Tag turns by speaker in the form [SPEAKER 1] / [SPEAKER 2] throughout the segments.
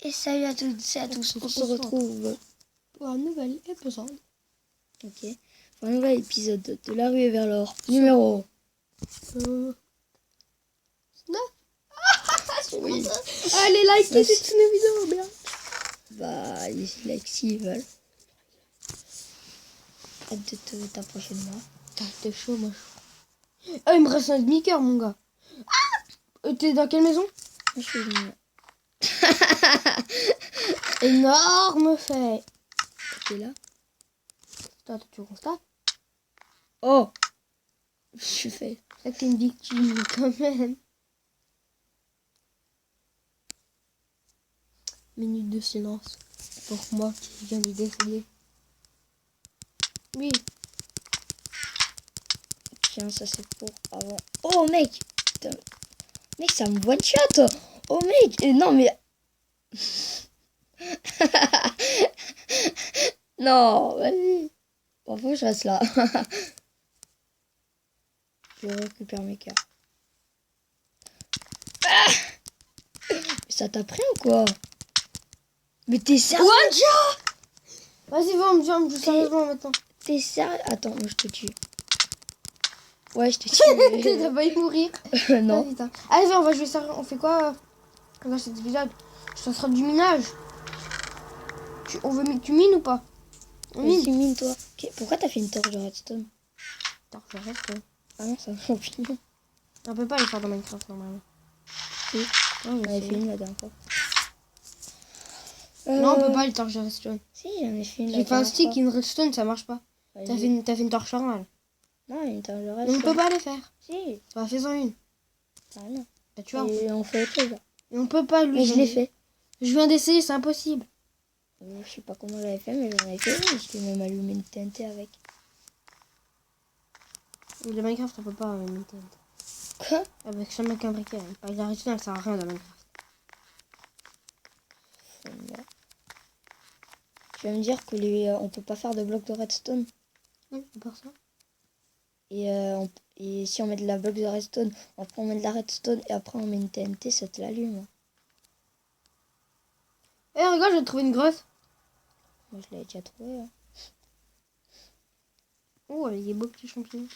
[SPEAKER 1] Et salut à toutes et à tous, on se retrouve
[SPEAKER 2] pour un nouvel épisode.
[SPEAKER 1] Ok, pour un nouvel épisode de La Ruée vers l'or, numéro
[SPEAKER 2] 9.
[SPEAKER 1] Oui.
[SPEAKER 2] Allez, likez cette vidéo, bien.
[SPEAKER 1] Bah, les Lexi ils veulent. Hâte de t'approcher de moi.
[SPEAKER 2] T'es chaud, moi. Ah, il me reste un demi-cœur, mon gars. T'es dans quelle maison?
[SPEAKER 1] Je suis venue.
[SPEAKER 2] Énorme fait.
[SPEAKER 1] T'es là?
[SPEAKER 2] Attends, tu constates?
[SPEAKER 1] Oh, je suis fait.
[SPEAKER 2] C'est que t'es une victime, quand même. Minute de silence pour moi qui viens de décéder. Oui.
[SPEAKER 1] Tiens, ça c'est pour avant. Oh mec, putain. Mec, ça me one shot. Oh mec, non mais. Non, vas-y. Bon, faut que je reste là. Je récupère mes cœurs. Ah, ça t'a pris ou quoi? Mais t'es sérieux?
[SPEAKER 2] Vas-y, va, on me joue sérieusement maintenant.
[SPEAKER 1] T'es sérieux? Attends, moi je te tue. Ouais, je te tue.
[SPEAKER 2] T'as failli mourir.
[SPEAKER 1] Non.
[SPEAKER 2] Allez, viens, on va jouer sérieux. On fait quoi dans cet épisode? Ça sera du minage. Tu mines ou pas? On mine.
[SPEAKER 1] Vas-y, mine toi. Okay. Pourquoi t'as fait une torche de redstone?
[SPEAKER 2] Torche de redstone.
[SPEAKER 1] Ah non, c'est un champignon.
[SPEAKER 2] On peut pas les faire dans Minecraft normalement.
[SPEAKER 1] Si.
[SPEAKER 2] Non,
[SPEAKER 1] J'en ai fait une la dernière fois.
[SPEAKER 2] Non, on peut pas les torches de redstone.
[SPEAKER 1] Si, j'en ai fait une la
[SPEAKER 2] J'ai fait un
[SPEAKER 1] dernière
[SPEAKER 2] stick
[SPEAKER 1] fois.
[SPEAKER 2] et une redstone, ça marche pas. T'as fait une torche normale.
[SPEAKER 1] Non, une torche de
[SPEAKER 2] On
[SPEAKER 1] redstone.
[SPEAKER 2] ne peut pas les faire.
[SPEAKER 1] Si.
[SPEAKER 2] Bah, fais-en une.
[SPEAKER 1] Ah non.
[SPEAKER 2] Bah, tu vois.
[SPEAKER 1] Et on fait autre chose là.
[SPEAKER 2] Et on peut pas lui.
[SPEAKER 1] Mais je l'ai fait.
[SPEAKER 2] Je viens d'essayer, c'est impossible.
[SPEAKER 1] Je sais pas comment j'avais fait, mais j'en avais fait une. Je t'ai même allumé une TNT avec.
[SPEAKER 2] Le Minecraft, on peut pas miner.
[SPEAKER 1] Quoi?
[SPEAKER 2] Avec jamais qu'un briquet. Pas la redstone, elle sert à rien dans Minecraft.
[SPEAKER 1] Tu vas me dire que on peut pas faire de blocs de redstone.
[SPEAKER 2] Oui, c'est pour ça.
[SPEAKER 1] Et si on met de la bloc de redstone, après on met de la redstone et après on met une TNT, ça te l'allume.
[SPEAKER 2] Eh, regarde, j'ai trouvé une grotte.
[SPEAKER 1] Moi je l'avais déjà trouvé. Hein.
[SPEAKER 2] Oh, avec des beaux petits champignons.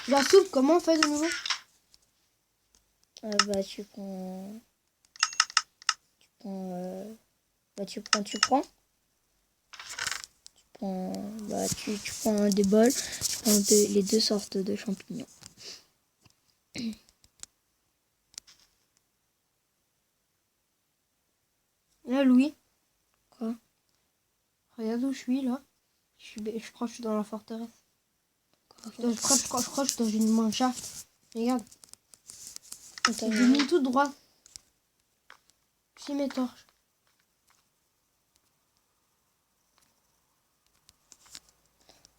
[SPEAKER 2] La soupe, comment on fait de nouveau?
[SPEAKER 1] Bah tu prends... Bah tu prends... Bah tu prends des bols, tu prends les deux sortes de champignons.
[SPEAKER 2] Là, Louis.
[SPEAKER 1] Quoi?
[SPEAKER 2] Regarde où je suis, là. Je crois que je suis dans la forteresse. Je crois que je suis dans une mineshaft. Regarde. C'est des mines tout droit. Je mes torches.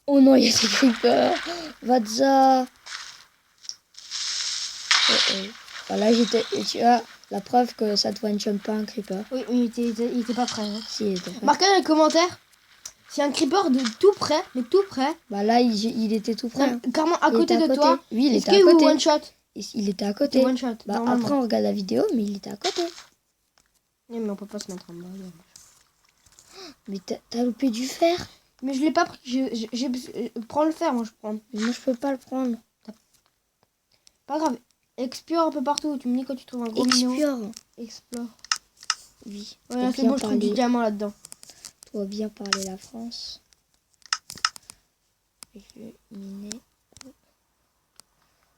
[SPEAKER 1] Oh non, il y a des creepers. Vatza. Voilà, tu as la preuve que ça te one-shot pas un creeper.
[SPEAKER 2] Oui, mais il était pas prêt. Hein.
[SPEAKER 1] Si, il était prêt.
[SPEAKER 2] Marquez dans les commentaires. C'est un creeper de tout près, mais tout près.
[SPEAKER 1] Bah là, il était tout près.
[SPEAKER 2] Non, carrément à côté de toi.
[SPEAKER 1] Oui, il était à côté.
[SPEAKER 2] One shot.
[SPEAKER 1] Il était à côté.
[SPEAKER 2] One shot.
[SPEAKER 1] Bah après, on regarde la vidéo, mais il était à côté.
[SPEAKER 2] Oui, mais on peut pas se mettre en bas.
[SPEAKER 1] Mais t'as loupé du fer.
[SPEAKER 2] Mais je l'ai pas pris. Prends le fer, moi je prends.
[SPEAKER 1] Mais moi, je peux pas le prendre.
[SPEAKER 2] Pas grave. Explore un peu partout. Tu me dis quand tu trouves un gros minéraux. Explore.
[SPEAKER 1] Oui.
[SPEAKER 2] Voilà, c'est bon, je trouve du diamant là-dedans.
[SPEAKER 1] Tu dois bien parler la France. Je vais miner.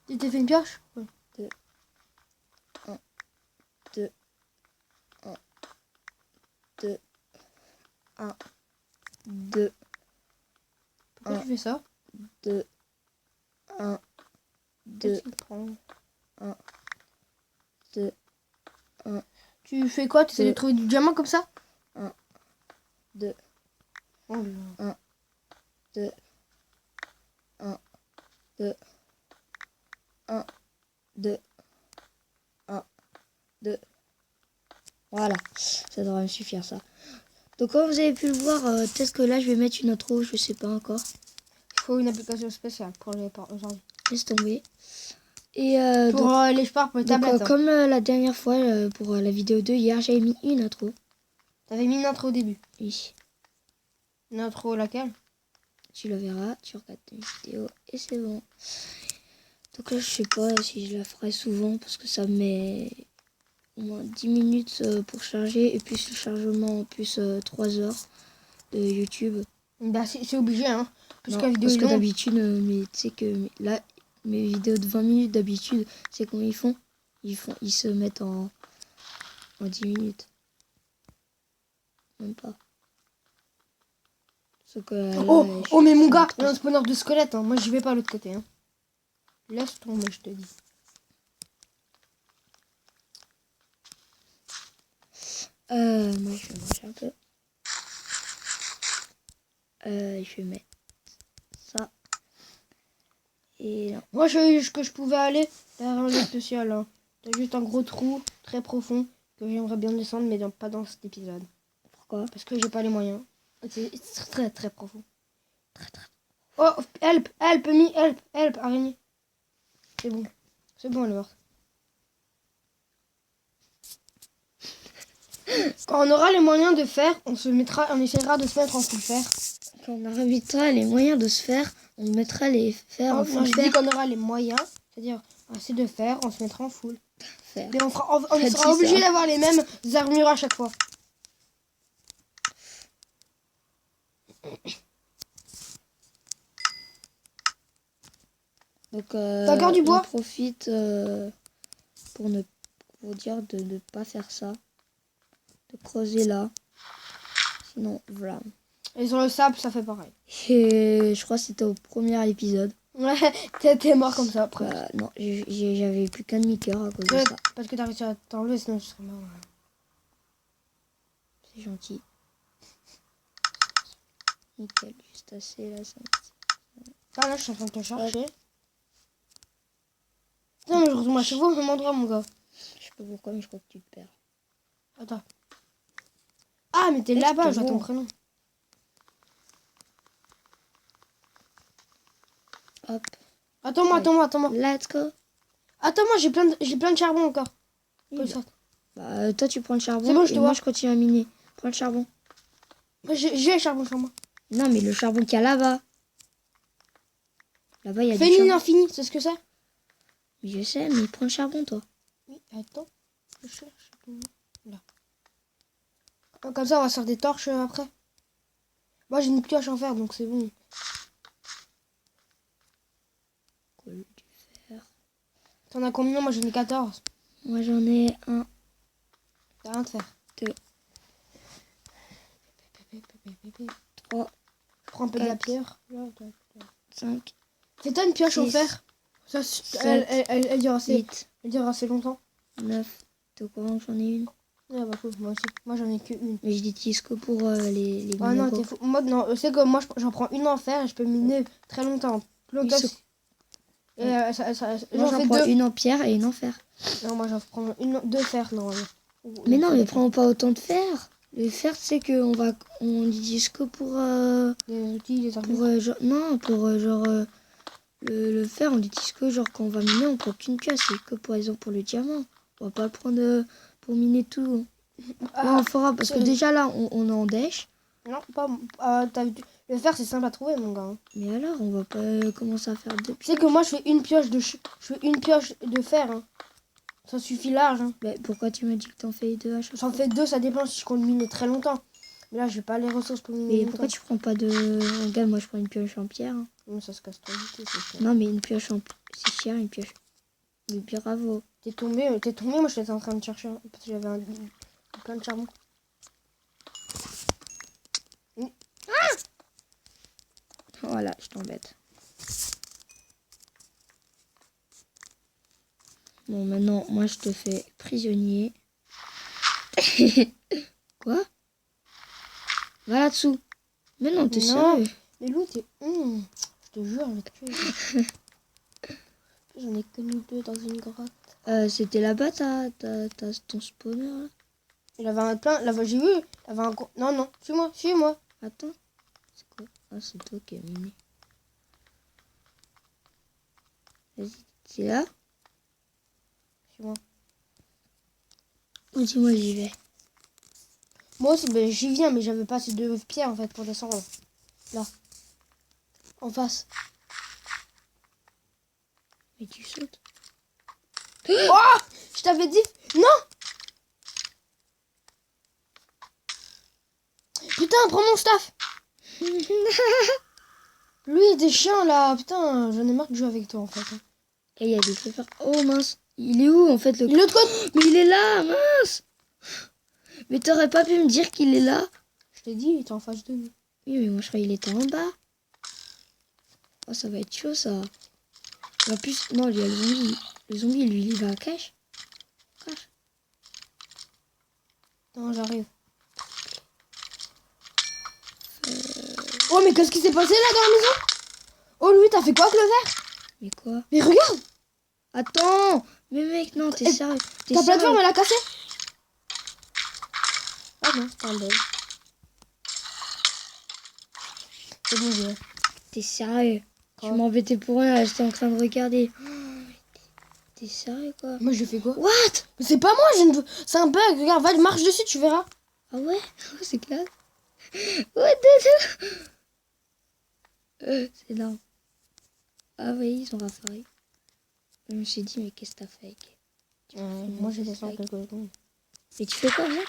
[SPEAKER 2] Tu t'es fait une pioche? Oui.
[SPEAKER 1] 2, 1, 2, 1, 2, 1, 2.
[SPEAKER 2] Pourquoi tu fais ça?
[SPEAKER 1] 2, 1, 2, 1, 2, 1.
[SPEAKER 2] Tu fais quoi? Tu essaies de trouver du diamant comme ça?
[SPEAKER 1] 1, 2,
[SPEAKER 2] oh,
[SPEAKER 1] 1, 2, 1, 2, 1, 2, 1, 2. Voilà, ça devrait me suffire ça. Donc comme vous avez pu le voir, peut-être que là je vais mettre une autre eau, je sais pas encore.
[SPEAKER 2] Il faut une application spéciale pour les aujourd'hui.
[SPEAKER 1] Laisse tomber. Et
[SPEAKER 2] Pour
[SPEAKER 1] donc,
[SPEAKER 2] les spars pour les
[SPEAKER 1] donc,
[SPEAKER 2] tablettes. Hein.
[SPEAKER 1] comme la dernière fois, pour la vidéo 2, hier, j'avais mis une intro.
[SPEAKER 2] T'avais mis une intro au début.
[SPEAKER 1] Oui.
[SPEAKER 2] Une intro laquelle?
[SPEAKER 1] Tu la verras, tu regardes tes vidéos et c'est bon. Donc là, je sais pas si je la ferai souvent parce que ça met au moins 10 minutes pour charger et plus le chargement en plus 3 heures de YouTube.
[SPEAKER 2] Bah c'est obligé, hein. Parce
[SPEAKER 1] Non,
[SPEAKER 2] que la vidéo
[SPEAKER 1] parce
[SPEAKER 2] est
[SPEAKER 1] que
[SPEAKER 2] longue.
[SPEAKER 1] d'habitude, mais tu sais que là, mes vidéos de 20 minutes d'habitude, c'est comment ils font. Ils se mettent en 10 minutes. Même pas. Sauf que là,
[SPEAKER 2] Oh mais mon
[SPEAKER 1] ça
[SPEAKER 2] gars,
[SPEAKER 1] met
[SPEAKER 2] il y a un
[SPEAKER 1] trop.
[SPEAKER 2] spawner de squelette. Hein. Moi j'y vais pas à l'autre côté. Hein. Laisse tomber, je te dis.
[SPEAKER 1] Moi, je vais manger un peu. Je vais mettre ça. Et non.
[SPEAKER 2] Moi que je pouvais aller derrière le spécial. Hein. T'as juste un gros trou très profond que j'aimerais bien descendre, mais pas dans cet épisode.
[SPEAKER 1] Pourquoi?
[SPEAKER 2] Parce que j'ai pas les moyens. C'est très très profond. Très. Oh, help, help, me, help, araignée. C'est bon. C'est bon, elle est morte. Quand on aura les moyens de faire, on essaiera de se mettre en full fer.
[SPEAKER 1] Quand on arrêtera les moyens de se faire, on mettra les fers en
[SPEAKER 2] Oh, non,
[SPEAKER 1] full
[SPEAKER 2] je
[SPEAKER 1] fer.
[SPEAKER 2] dis qu'on aura les moyens, c'est-à-dire assez de fer, on se mettra en full.
[SPEAKER 1] Fer.
[SPEAKER 2] Mais on
[SPEAKER 1] T'as dit
[SPEAKER 2] sera obligé
[SPEAKER 1] ça.
[SPEAKER 2] d'avoir les mêmes armures à chaque fois.
[SPEAKER 1] Donc,
[SPEAKER 2] T'as encore du bois?
[SPEAKER 1] on profite pour dire de ne pas faire ça. De creuser là. Sinon, voilà.
[SPEAKER 2] Et sur le sable, ça fait pareil.
[SPEAKER 1] Et je crois que c'était au premier épisode.
[SPEAKER 2] Ouais, t'es mort comme ça après.
[SPEAKER 1] Bah, non, j'avais plus qu'un demi-cœur à cause de ça.
[SPEAKER 2] Parce que t'as réussi à t'enlever, sinon je serais mort.
[SPEAKER 1] C'est gentil. Nickel, juste assez là. Ça...
[SPEAKER 2] Ah là, je suis en train de te chercher. Non, mais je retourne à chez vous au même endroit, mon gars.
[SPEAKER 1] Je sais pas pourquoi, mais je crois que tu te perds.
[SPEAKER 2] Attends. Ah, mais t'es
[SPEAKER 1] Ouais,
[SPEAKER 2] là-bas,
[SPEAKER 1] je
[SPEAKER 2] je
[SPEAKER 1] te
[SPEAKER 2] vois ton
[SPEAKER 1] vois.
[SPEAKER 2] prénom.
[SPEAKER 1] Hop,
[SPEAKER 2] Attends-moi.
[SPEAKER 1] let's go.
[SPEAKER 2] Attends-moi, j'ai plein de charbon encore.
[SPEAKER 1] Oui,
[SPEAKER 2] Faut le
[SPEAKER 1] bah,
[SPEAKER 2] sortir.
[SPEAKER 1] toi, tu prends le charbon
[SPEAKER 2] C'est bon, je
[SPEAKER 1] et
[SPEAKER 2] te
[SPEAKER 1] moi,
[SPEAKER 2] vois.
[SPEAKER 1] je continue à miner. Prends le charbon.
[SPEAKER 2] Moi, j'ai le charbon sur moi.
[SPEAKER 1] Non, mais le charbon qu'il y a là-bas. Là-bas, il y a du
[SPEAKER 2] Fais mine
[SPEAKER 1] charbon.
[SPEAKER 2] infinie, c'est ce que c'est?
[SPEAKER 1] Mais je sais, mais prends le charbon, toi.
[SPEAKER 2] Oui, attends. Je cherche. Là. Comme ça, on va se faire des torches après. Moi, j'ai une pioche en fer, donc c'est bon.
[SPEAKER 1] Cool, du fer.
[SPEAKER 2] T'en as combien? Moi, j'en ai 14.
[SPEAKER 1] Moi, j'en ai un.
[SPEAKER 2] T'as rien de faire.
[SPEAKER 1] 2, 3,
[SPEAKER 2] Je prends un peu de la
[SPEAKER 1] 4,
[SPEAKER 2] pierre.
[SPEAKER 1] 5,
[SPEAKER 2] Fais-toi une pioche en
[SPEAKER 1] 6,
[SPEAKER 2] fer. Ça,
[SPEAKER 1] 7,
[SPEAKER 2] elle dure assez,
[SPEAKER 1] 8,
[SPEAKER 2] elle dure assez longtemps.
[SPEAKER 1] 9. T'es au courant que j'en ai une?
[SPEAKER 2] Ouais, bah cool, moi aussi. Moi, j'en ai qu'une.
[SPEAKER 1] Mais je l'utilise que pour les
[SPEAKER 2] Ah non,
[SPEAKER 1] minéraux.
[SPEAKER 2] t'es fou. Moi, non, c'est que moi, j'en prends une en fer et je peux miner très longtemps. Plus longtemps.
[SPEAKER 1] Oui,
[SPEAKER 2] Et
[SPEAKER 1] moi,
[SPEAKER 2] j'en
[SPEAKER 1] j'en
[SPEAKER 2] fais
[SPEAKER 1] prends
[SPEAKER 2] deux.
[SPEAKER 1] une en pierre et une en fer.
[SPEAKER 2] Non, moi, j'en prends deux fer, normalement.
[SPEAKER 1] Mais non, mais prends pas autant de fer. Le fer, c'est que on l'utilise que pour
[SPEAKER 2] Les outils, les armures.
[SPEAKER 1] le fer, on l'utilise que genre quand on va miner, on prend qu'une pièce. C'est que par exemple pour le diamant. On va pas le prendre pour miner tout. Là, on fera parce que déjà là, on est en dèche.
[SPEAKER 2] Non, pas. Le fer, c'est simple à trouver, mon gars. Hein.
[SPEAKER 1] Mais alors, on va pas commencer à faire deux
[SPEAKER 2] Tu sais que moi, je fais une pioche de fer. Hein. Ça suffit large. Hein.
[SPEAKER 1] Mais pourquoi tu m'as dit que t'en fais deux à chaque
[SPEAKER 2] J'en fais deux, ça dépend si je compte miner très longtemps. Mais là, j'ai pas les ressources pour miner
[SPEAKER 1] Mais
[SPEAKER 2] longtemps.
[SPEAKER 1] pourquoi tu prends pas de... Regarde, moi je prends une pioche en pierre. Hein.
[SPEAKER 2] Non, ça se casse trop vite, c'est cher.
[SPEAKER 1] Non, mais une pioche en... C'est cher, une pioche. Mais bravo.
[SPEAKER 2] T'es tombé, moi j'étais en train de chercher. Parce que j'avais plein de charbon.
[SPEAKER 1] Voilà, je t'embête. Bon, maintenant, moi je te fais prisonnier. Quoi? Va là-dessous. Mais non, t'es
[SPEAKER 2] Non.
[SPEAKER 1] sérieux?
[SPEAKER 2] Mais loup, t'es. Je te jure, je vais te tuer. J'en ai connu deux dans une grotte.
[SPEAKER 1] C'était là-bas, ton spawner, là?
[SPEAKER 2] Il avait un plein. Là-bas, j'ai vu. Il avait un gros. Non, suis-moi.
[SPEAKER 1] Attends. C'est quoi? Ah, c'est toi qui as miné. Vas-y, c'est là?
[SPEAKER 2] Moi.
[SPEAKER 1] Vas-y, moi j'y vais.
[SPEAKER 2] Moi aussi, ben, j'y viens, mais j'avais pas assez de pierres en fait pour descendre. Là. En face.
[SPEAKER 1] Mais tu sautes.
[SPEAKER 2] Oh, je t'avais dit. Non. Putain, prends mon staff. Lui, il était chiant là. Putain, j'en ai marre de jouer avec toi en fait.
[SPEAKER 1] Et il y a des creepers. Oh mince. Il est où en fait le...
[SPEAKER 2] Et l'autre côté.
[SPEAKER 1] Mais il est là, mince. Mais t'aurais pas pu me dire qu'il est là?
[SPEAKER 2] Je t'ai dit, il était en face de nous.
[SPEAKER 1] Oui, mais moi je croyais qu'il était en bas. Oh, ça va être chaud ça. En plus, non, il y a le zombie. Le zombie, lui, il va à cache. Cache.
[SPEAKER 2] Non, j'arrive. Oh, mais qu'est-ce qui s'est passé là dans la maison? Oh, lui, t'as fait quoi avec le verre?
[SPEAKER 1] Mais quoi?
[SPEAKER 2] Mais regarde.
[SPEAKER 1] Attends! Mais mec, non, t'es sérieux? T'es
[SPEAKER 2] Ta plateforme,
[SPEAKER 1] sérieux?
[SPEAKER 2] elle a cassé. Ah non, c'est un bug. C'est bon, j'ai...
[SPEAKER 1] T'es sérieux?
[SPEAKER 2] Quoi?
[SPEAKER 1] Tu m'embêtais pour rien, là, j'étais en train de regarder. Oh, mais t'es sérieux quoi?
[SPEAKER 2] Moi, je fais quoi?
[SPEAKER 1] What?
[SPEAKER 2] Mais c'est pas moi, c'est un bug. Regarde, va, marche dessus, tu verras.
[SPEAKER 1] Ah ouais? Oh, c'est classe. What the... C'est énorme. Ah oui, ils ont raffaire. Je me suis dit, mais qu'est-ce que t'as fait avec?
[SPEAKER 2] Moi, j'ai descendu quelques secondes.
[SPEAKER 1] Mais tu fais quoi, là?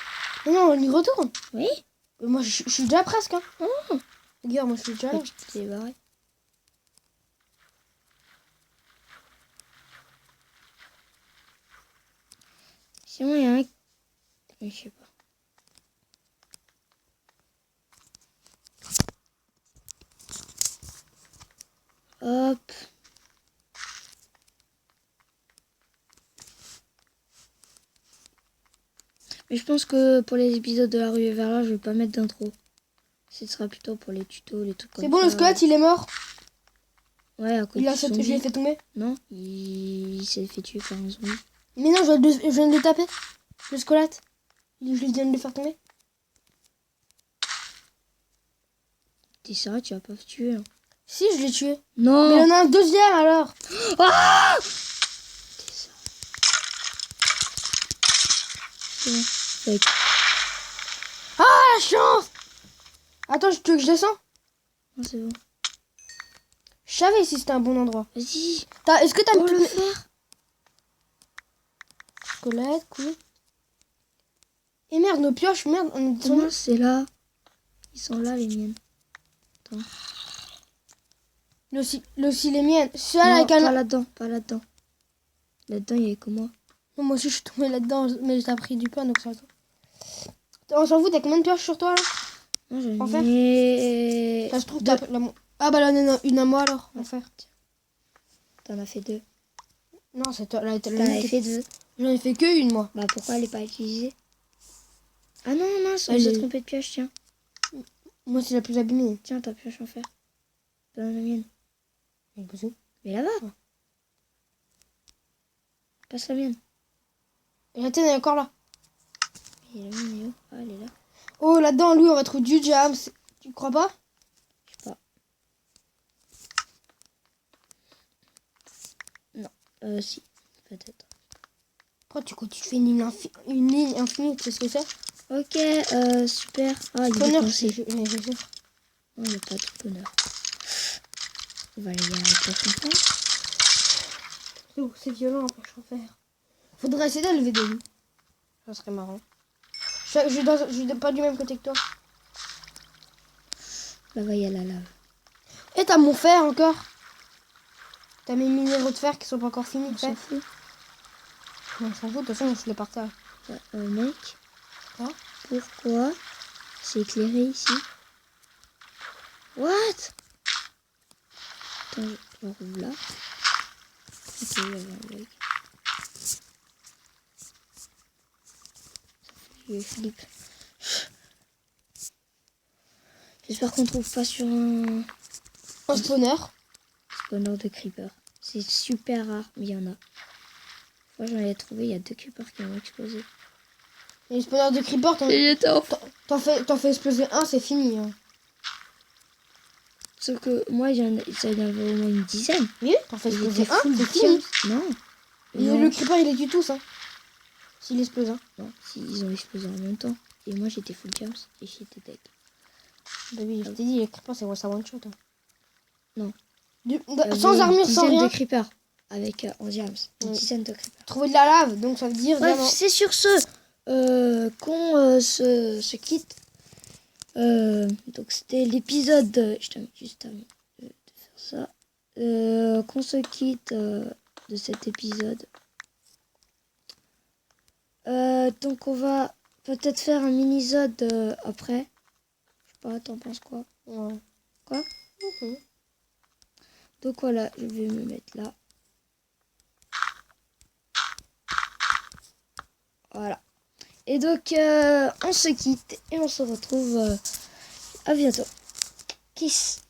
[SPEAKER 2] Mais non, on y retourne.
[SPEAKER 1] Oui?
[SPEAKER 2] Moi, je suis déjà presque. Hein.
[SPEAKER 1] Oh.
[SPEAKER 2] Regarde, moi, je suis déjà là.
[SPEAKER 1] Tu t'es barré. Sinon, il y a un... Je sais pas. Hop. Mais je pense que pour les épisodes de la rue vers là, je vais pas mettre d'intro. Ce sera plutôt pour les tutos, les trucs comme ça.
[SPEAKER 2] C'est bon, le squelette, il est mort.
[SPEAKER 1] Ouais, à cause
[SPEAKER 2] Il a
[SPEAKER 1] du
[SPEAKER 2] sauté, je
[SPEAKER 1] zombie.
[SPEAKER 2] l'ai fait tomber.
[SPEAKER 1] Non, il s'est fait tuer par un zombie.
[SPEAKER 2] Mais non, je viens de le taper. Le squelette. Je viens de le faire tomber.
[SPEAKER 1] T'es sérieux, tu vas pas le tuer hein.
[SPEAKER 2] Si, je l'ai tué.
[SPEAKER 1] Non.
[SPEAKER 2] Mais il y en a un deuxième alors.
[SPEAKER 1] Ah, t'es sérieux. C'est bon. Fait que-
[SPEAKER 2] Ah, la chance. Attends, tu veux que je descends?
[SPEAKER 1] Non, c'est bon.
[SPEAKER 2] Je savais si c'était un bon endroit.
[SPEAKER 1] Vas-y.
[SPEAKER 2] Est-ce que t'as
[SPEAKER 1] Pour
[SPEAKER 2] mis
[SPEAKER 1] le
[SPEAKER 2] tout
[SPEAKER 1] faire.
[SPEAKER 2] squelette, cool. Et merde, nos pioches, merde, on est descendu.
[SPEAKER 1] Comment c'est là? Ils sont là, les miennes. Attends.
[SPEAKER 2] Le aussi les miennes. Celle
[SPEAKER 1] Non,
[SPEAKER 2] avec
[SPEAKER 1] pas
[SPEAKER 2] un...
[SPEAKER 1] là-dedans, pas là-dedans. Là-dedans, il y avait que moi.
[SPEAKER 2] Non, moi aussi, je suis tombée là-dedans, mais t'as pris du pain, donc ça va. On s'en fout, t'as combien de pioches sur toi là?
[SPEAKER 1] Non,
[SPEAKER 2] En
[SPEAKER 1] j'en
[SPEAKER 2] fer
[SPEAKER 1] ai...
[SPEAKER 2] Ça se trouve, t'as Ah bah là, une à moi alors, en fer.
[SPEAKER 1] T'en as fait deux.
[SPEAKER 2] Non, c'est toi. Là,
[SPEAKER 1] T'en avais fait deux.
[SPEAKER 2] J'en ai fait que une, moi.
[SPEAKER 1] Bah pourquoi elle est pas utilisée? Ah non, mince, on
[SPEAKER 2] Elle
[SPEAKER 1] s'est
[SPEAKER 2] est-
[SPEAKER 1] trompé de pioche, tiens.
[SPEAKER 2] Moi, c'est la plus abîmée.
[SPEAKER 1] Tiens, ta pioche en fer. Donne la mienne.
[SPEAKER 2] Mais bisous.
[SPEAKER 1] Mais là-bas. Passe la mienne.
[SPEAKER 2] Et la tienne, elle est encore là.
[SPEAKER 1] Et la mienne est où? Ah, elle est là.
[SPEAKER 2] Oh, là-dedans, lui, on va trouver du jam. Tu crois pas?
[SPEAKER 1] Je sais pas. Non. Si. Peut-être.
[SPEAKER 2] Pourquoi tu fais une ligne infinie, tu sais ce que c'est?
[SPEAKER 1] Ok, super. Ah, il est
[SPEAKER 2] Connard,
[SPEAKER 1] coincé.
[SPEAKER 2] je sais.
[SPEAKER 1] Non, il n'y a pas de connard. On va aller à la place.
[SPEAKER 2] Oh, c'est violent, après, je vais faire. Faudrait essayer d'élever des lits. Ça serait marrant. Je suis pas du même côté que toi.
[SPEAKER 1] Là-bas, il y a la lave.
[SPEAKER 2] Et t'as mon fer encore. T'as mes minéraux de fer qui sont pas encore finis.
[SPEAKER 1] On s'en fout.
[SPEAKER 2] Non, on s'en fout, de toute façon, je les partage.
[SPEAKER 1] Mec.
[SPEAKER 2] Quoi?
[SPEAKER 1] Pourquoi c'est éclairé ici? What? Attends, je roule là. Ok, il y avait un bug. Je flippe. J'espère qu'on trouve pas sur un
[SPEAKER 2] Spawner.
[SPEAKER 1] spawner de creeper. C'est super rare, mais il y en a. Moi j'en ai trouvé, il y a 2 creepers qui ont explosé.
[SPEAKER 2] Et les spawners de creeper, t'en fais exploser un, c'est fini. Hein.
[SPEAKER 1] Sauf que moi, ça y en avait au moins une dizaine.
[SPEAKER 2] Oui, t'en fais
[SPEAKER 1] Ils
[SPEAKER 2] exploser
[SPEAKER 1] étaient
[SPEAKER 2] un,
[SPEAKER 1] full
[SPEAKER 2] c'est
[SPEAKER 1] diamants.
[SPEAKER 2] fini.
[SPEAKER 1] Non.
[SPEAKER 2] Et
[SPEAKER 1] Non.
[SPEAKER 2] le creeper, il est du tout, ça. S'il explose, hein.
[SPEAKER 1] Non, si, ils ont explosé en même temps. Et moi, j'étais full jams et j'étais dead.
[SPEAKER 2] Bah oui, je t'ai dit, les creepers, c'est ça one shot. Hein.
[SPEAKER 1] Non.
[SPEAKER 2] Sans armure, sans rien.
[SPEAKER 1] De creepers avec en diams. Une
[SPEAKER 2] Oui.
[SPEAKER 1] dizaine de creepers.
[SPEAKER 2] Trouver de la lave, donc ça veut dire
[SPEAKER 1] Bref,
[SPEAKER 2] diamant.
[SPEAKER 1] c'est sur ce qu'on se quitte. Donc c'était l'épisode. Je t'invite juste à de faire ça. Qu'on se quitte de cet épisode. Donc on va peut-être faire un mini-sode après. Je sais pas, t'en penses quoi?
[SPEAKER 2] Ouais.
[SPEAKER 1] Quoi? Donc voilà, je vais me mettre là. Voilà. Et donc on se quitte et on se retrouve à bientôt. Kiss.